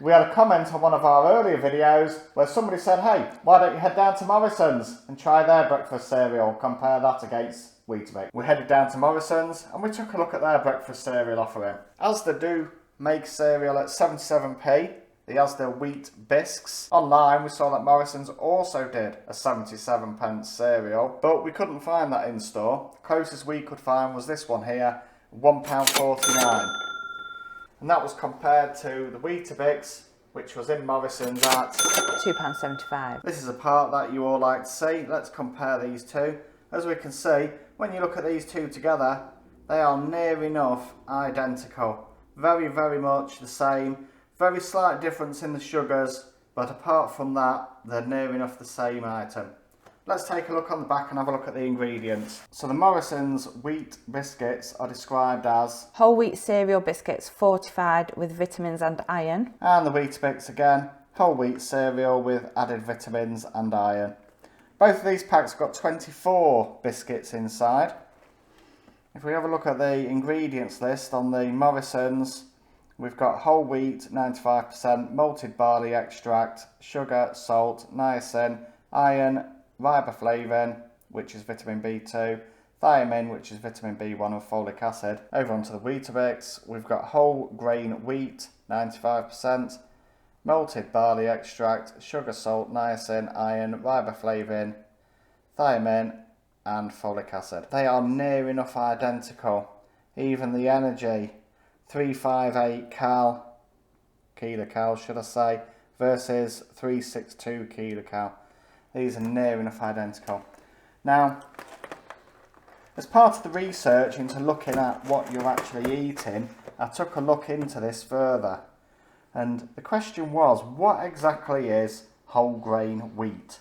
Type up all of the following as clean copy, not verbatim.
We had a comment on one of our earlier videos where somebody said, hey, why don't you head down to Morrisons and try their breakfast cereal, compare that against Wheetabix. We headed down to Morrisons and we took a look at their breakfast cereal offering. Asda do make cereal at 77p, the Asda Wheat Bisks. Online we saw that Morrisons also did a 77p cereal, but we couldn't find that in store. The closest we could find was this one here, £1.49. And that was compared to the Wheetabix, which was in Morrisons at £2.75. This is a part that you all like to see. Let's compare these two. As we can see, when you look at these two together, they are near enough identical. Very, very much the same. Very slight difference in the sugars, but apart from that, they're near enough the same item. Let's take a look on the back and have a look at the ingredients. So the Morrisons Wheat Biscuits are described as whole wheat cereal biscuits fortified with vitamins and iron. And the Wheetabix again, whole wheat cereal with added vitamins and iron. Both of these packs have got 24 biscuits inside. If we have a look at the ingredients list on the Morrisons, we've got whole wheat 95%, malted barley extract, sugar, salt, niacin, iron, riboflavin, which is vitamin B2, thiamine, which is vitamin B1 and folic acid. Over onto the Wheetabix, we've got whole grain wheat 95%, malted barley extract, sugar, salt, niacin, iron, riboflavin, thiamine and folic acid. They are near enough identical. Even the energy, 358 kilocal should I say, versus 362 kilocal. These are near enough identical. Now, as part of the research into looking at what you're actually eating, I took a look into this further. And the question was, what exactly is whole grain wheat?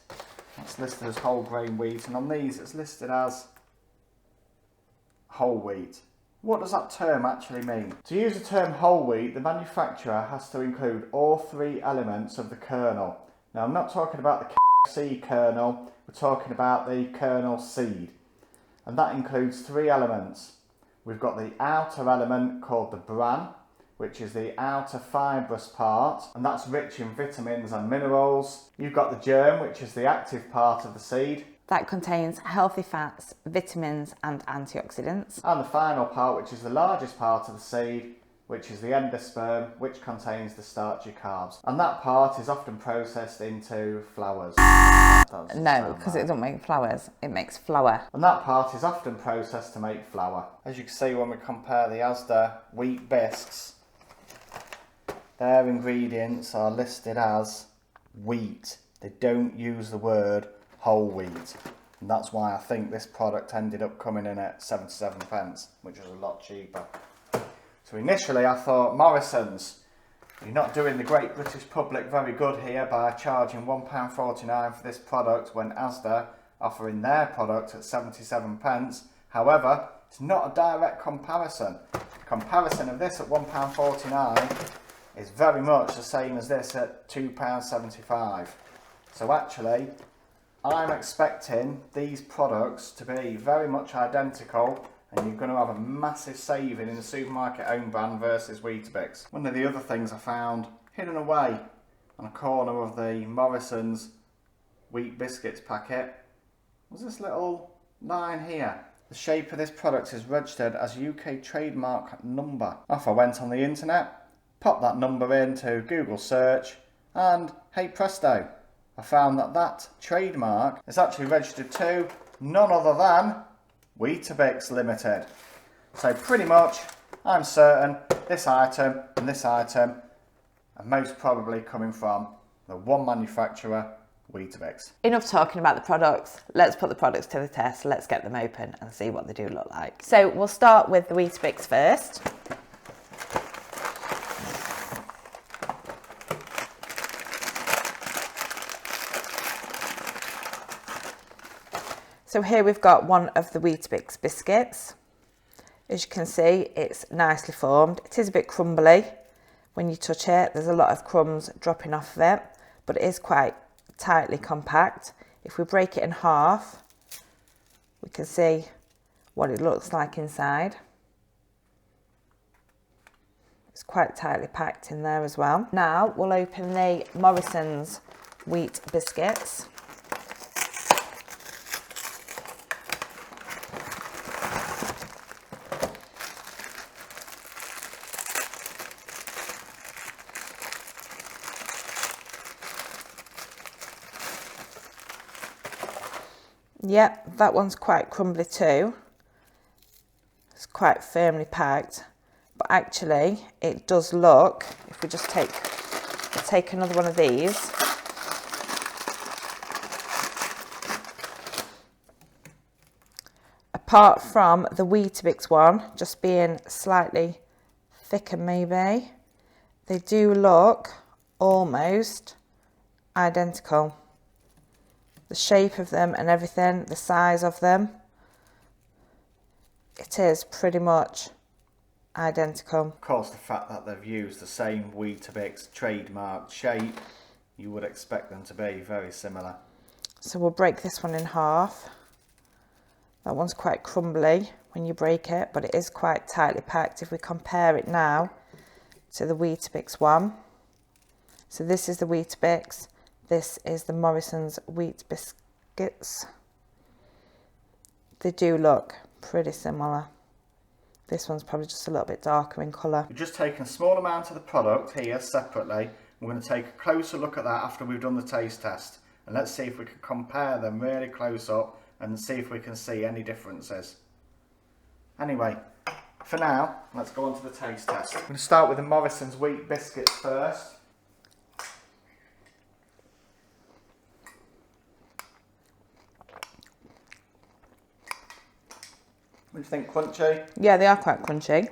It's listed as whole grain wheat, and on these it's listed as whole wheat. What does that term actually mean? To use the term whole wheat, the manufacturer has to include all three elements of the kernel. Now, I'm not talking about the KFC kernel, we're talking about the kernel seed. And that includes three elements. We've got the outer element called the bran, which is the outer fibrous part, and that's rich in vitamins and minerals. You've got the germ, which is the active part of the seed. That contains healthy fats, vitamins and antioxidants. And the final part, which is the largest part of the seed, which is the endosperm, which contains the starchy carbs. And that part is often processed into flours. No, because it doesn't make flours, it makes flour. And that part is often processed to make flour. As you can see when we compare the Asda Wheat Bisks, their ingredients are listed as wheat. They don't use the word whole wheat. And that's why I think this product ended up coming in at 77p, which was a lot cheaper. So initially I thought, Morrisons, you're not doing the great British public very good here by charging £1.49 for this product when Asda offering their product at 77p. However, it's not a direct comparison. The comparison of this at £1.49 is very much the same as this at £2.75. So actually, I'm expecting these products to be very much identical, and you're going to have a massive saving in the supermarket own brand versus Wheetabix. One of the other things I found hidden away on a corner of the Morrisons Wheat Biscuits packet was this little line here. The shape of this product is registered as UK trademark number. Off I went on the internet, popped that number into Google search, and hey presto, I found that that trademark is actually registered to none other than Wheetabix Limited. So pretty much, I'm certain this item and this item are most probably coming from the one manufacturer, Wheetabix. Enough talking about the products, let's put the products to the test, let's get them open and see what they do look like. So we'll start with the Wheetabix first. So here we've got one of the Wheetabix biscuits. As you can see, it's nicely formed. It is a bit crumbly when you touch it. There's a lot of crumbs dropping off of it, but it is quite tightly compact. If we break it in half, we can see what it looks like inside. It's quite tightly packed in there as well. Now we'll open the Morrisons Wheat Biscuits. Yep, that one's quite crumbly too. It's quite firmly packed, but actually it does look, if we just take another one of these. Apart from the Wheetabix one just being slightly thicker maybe, they do look almost identical. The shape of them and everything, the size of them, it is pretty much identical. Of course, the fact that they've used the same Wheetabix trademark shape, you would expect them to be very similar. So we'll break this one in half. That one's quite crumbly when you break it, but it is quite tightly packed if we compare it now to the Wheetabix one. So this is the Wheetabix. This is the Morrisons Wheat Biscuits. They do look pretty similar. This one's probably just a little bit darker in colour. We've just taken a small amount of the product here separately. We're going to take a closer look at that after we've done the taste test. And let's see if we can compare them really close up and see if we can see any differences. Anyway, for now, let's go on to the taste test. I'm going to start with the Morrisons Wheat Biscuits first. What do you think, crunchy? Yeah, they are quite crunchy.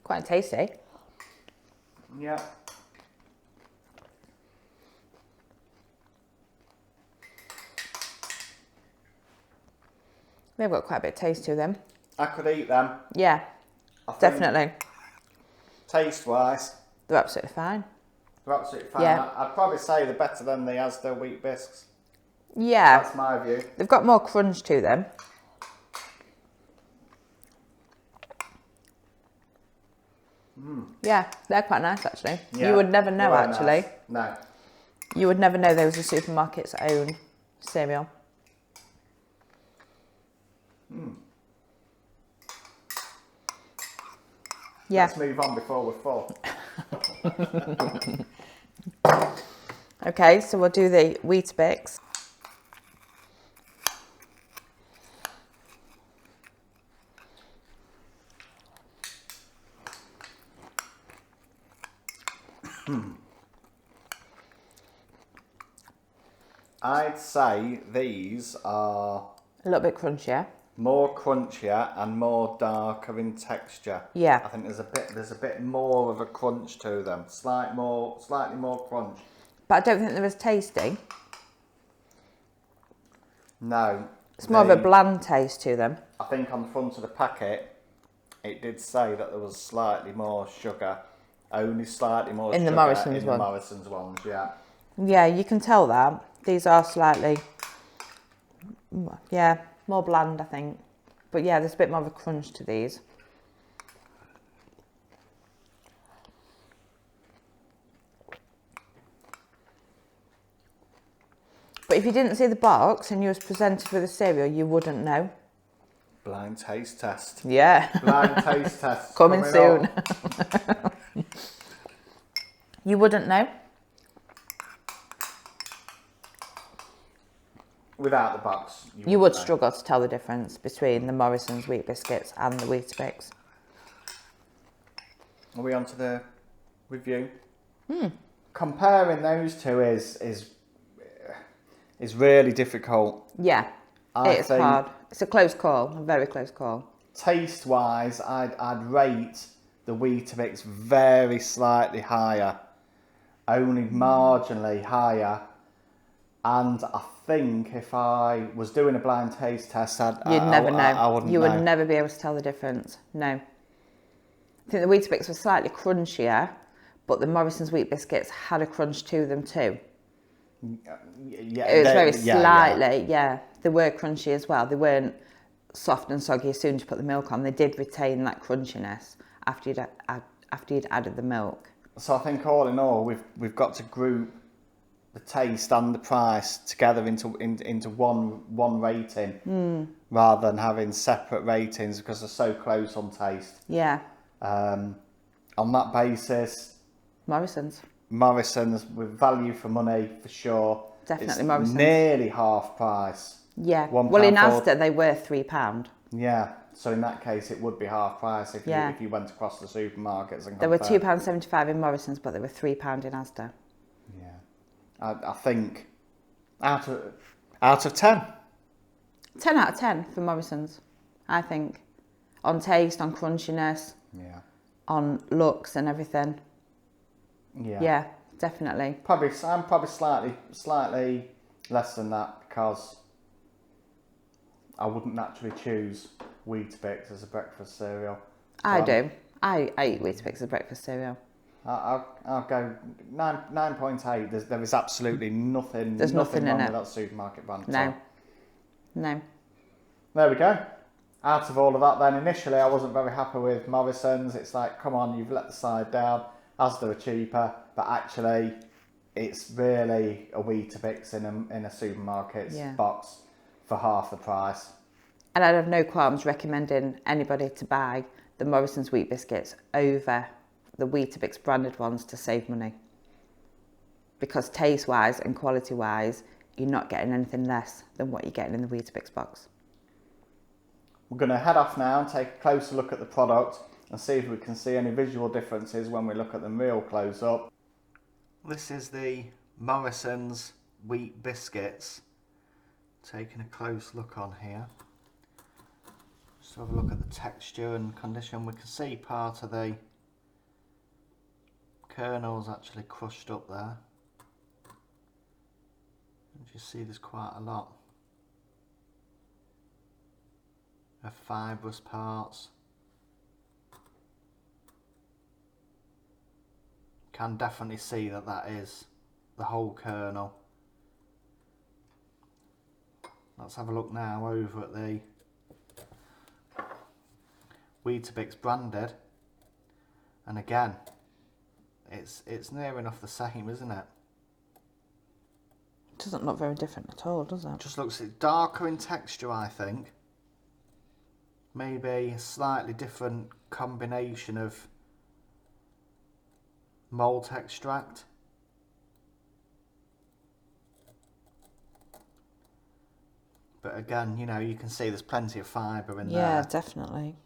Quite tasty. Yeah. They've got quite a bit of taste to them. I could eat them. Yeah, definitely. Taste-wise, they're absolutely fine. they're absolutely fine. Yeah. I'd probably say they're better than the Asda Wheat Bisks. Yeah. That's my view. They've got more crunch to them. Yeah, they're quite nice actually. Yeah, you would never know very actually. nice. No. You would never know there was a supermarket's own cereal. Yeah. Let's move on before we're full. Okay, so we'll do the Wheetabix. I'd say these are A little bit crunchier. more crunchier and more darker in texture. Yeah. I think there's a bit more of a crunch to them. Slightly more crunch. But I don't think they're as tasty. No. It's more of a bland taste to them. I think on the front of the packet, it did say that there was slightly more sugar. Only slightly more In sugar the Morrisons in one. the Morrisons ones, yeah. Yeah, you can tell that. These are slightly, yeah, more bland, I think. But yeah, there's a bit more of a crunch to these. But if you didn't see the box and you was presented with a cereal, you wouldn't know. Blind taste test. Yeah. Blind taste test. Coming soon. up. You wouldn't know. Without the box. You would know. struggle to tell the difference between the Morrisons Wheat Biscuits and the Wheetabix. Are we on to the review? Comparing those two is really difficult. Yeah, I it's think hard. It's a close call, a very close call. Taste-wise, I'd rate the Wheetabix very slightly higher, only marginally higher. And I think if I was doing a blind taste test, You'd never know. I wouldn't you know. would never be able to tell the difference. No. I think the Wheetabix was slightly crunchier, but the Morrisons Wheat Biscuits had a crunch to them too. Yeah, It was very yeah. slightly, yeah. They were crunchy as well. They weren't soft and soggy as soon as you put the milk on. They did retain that crunchiness. after you'd added the milk. So I think all in all, we've got to group the taste and the price together into one rating, rather than having separate ratings because they're so close on taste. Yeah. On that basis, Morrisons with value for money for sure. Definitely it's Morrisons. Nearly half price. Yeah. £1 Well, in for- Asda they were £3. Yeah. So in that case, it would be half price if Yeah. you went across the supermarkets and There were compared. £2.75 in Morrisons, but they were £3 in Asda. Yeah. I think out of 10. 10 out of 10 for Morrisons, I think. On taste, on crunchiness, Yeah. on looks and everything. Yeah. Yeah, definitely. I'm probably slightly less than that because I wouldn't naturally choose Wheetabix as a breakfast cereal. I do. I eat Wheetabix as a breakfast cereal. I'll go 9.8. There is absolutely nothing. There's nothing wrong in with it. that supermarket brand. No. No. There we go. Out of all of that, then initially I wasn't very happy with Morrisons. It's like, come on, you've let the side down. Asda are cheaper, but actually, it's really a Wheetabix in a supermarket's box for half the price. And I'd have no qualms recommending anybody to buy the Morrisons Wheat Biscuits over the Wheetabix branded ones to save money. Because taste-wise and quality-wise, you're not getting anything less than what you're getting in the Wheetabix box. We're going to head off now and take a closer look at the product and see if we can see any visual differences when we look at them real close up. This is the Morrisons Wheat Biscuits. Taking a close look on here. Just have a look at the texture and condition. We can see part of the kernel's actually crushed up there. And you see there's quite a lot of fibrous parts. Can definitely see that is the whole kernel. Let's have a look now over at the Wheetabix branded, and again it's near enough the same, isn't it? It doesn't look very different at all, does it? Just looks darker in texture, I think. Maybe a slightly different combination of malt extract. But again, you know, you can see there's plenty of fibre in there. Yeah, definitely.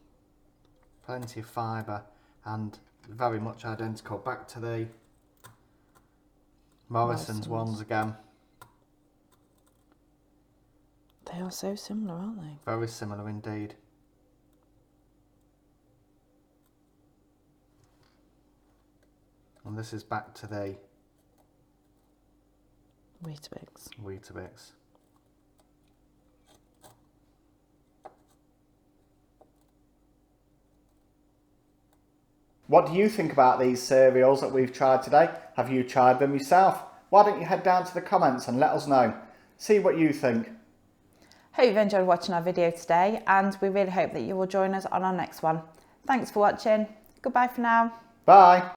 Plenty of fibre and very much identical. Back to the Morrisons ones again. They are so similar, aren't they? Very similar indeed. And this is back to the Wheetabix. What do you think about these cereals that we've tried today? Have you tried them yourself? Why don't you head down to the comments and let us know. See what you think. Hope you've enjoyed watching our video today, and we really hope that you will join us on our next one. Thanks for watching. Goodbye for now. Bye.